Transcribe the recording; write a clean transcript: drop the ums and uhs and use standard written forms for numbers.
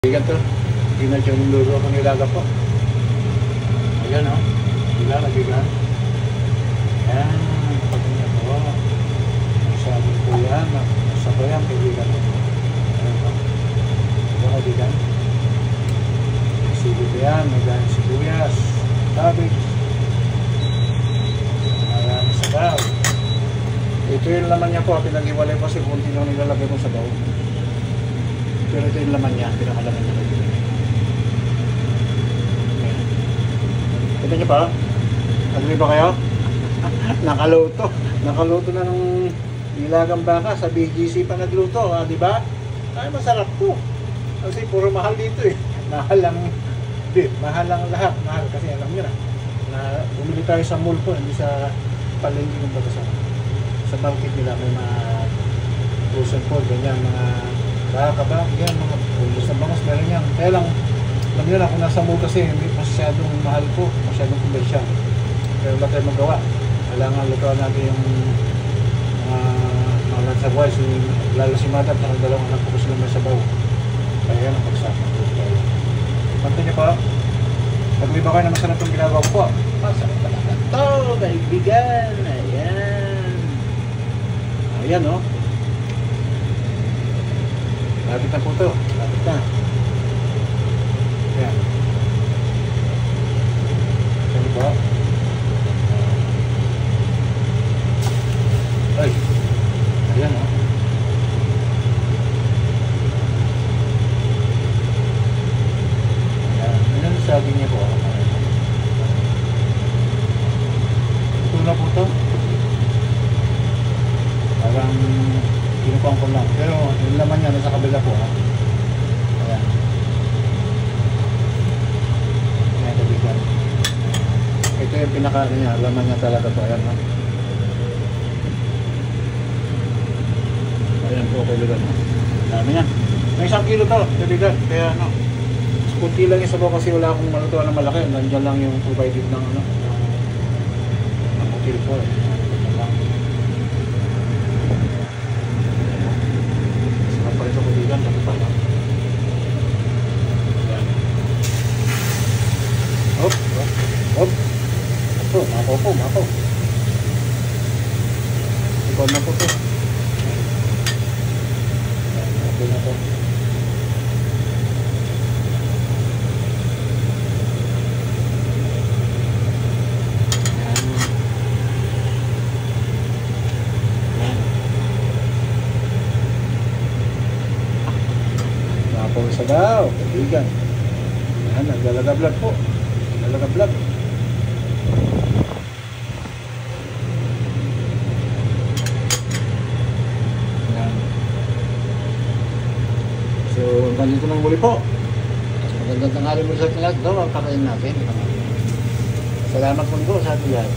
Kaibigan to, tingnan siya yung lulo ng nilaga po. Ayan o, diba nagigan? Ayan, pag niya po. Sabi po yan, nasa po yan, kaibigan po. Ayan po. Diba nagigan? Sili po yan, may dahil sibuyas, cabbage. Marami sabaw. Ito yung laman niya po, pinag-iwalay po kasi kunti nang nilalagay mo sa baw. Pero ito yung laman niya, pinakalaman niya. Kita niyo pa? Agree ba kayo? Nakaluto. Nakaluto na ng nilagang baka sa BGC pa nagluto, di ba? Ay, masarap to. Kasi puro mahal dito eh. Mahal lang beef, mahal lang lahat. Mahal kasi alam niyo na bumili tayo sa mall po, hindi sa palengke ng baga sa market nila. May mga frozen food, ganyan, mga baka ba? Yan, mga pulos na bangas, meron yan. Kaya lang, alam nyo na, kung nasa mall kasi, hindi masyadong mahal po, masyadong komersyal. Pero wala tayo magawa. Kailangan lutuan natin yung mga nagsabway, lalo si Madam, nakadalawang anak ko sila may sabaw. Kaya yan ang pagsama. Panto nyo pa, pag-iba kayo na masarap itong ginagawa po. Masarap talaga ito, kaibigan. Ayan. Ayan, no? Lapit na po ito. Lapit na. Ayan. Ayan po. Ay. Ayan o. Ayan. Ayan ang sabi niya po. Ito na po ito. Parang pinupang ko lang. Pero yung laman niya nasa kabila po. Ayan. Ayan, kabigan. Ito yung pinaka niya. Laman niya talaga po. Ayan. No? Ayan po, kabigan. Dami niya. May 1 kilo to, kabigan. Kaya ano. Kunti lang yung sabaw kasi wala akong malutuan na malaki. Nandiyan lang yung provided ng ano. Ng hotel po. Hop, hop, hop. Ito, mapo po, mapo. Ikaw na po ito. Mapo na po. Mapo sa daw, kaibigan. Ayan, naglalagablad po. Naglalagablad. Ayan. So, nandito ng muli po. Magandang tanghali mo sa lahat. Daw, ang kakain natin. Salamat po sa ating lahat.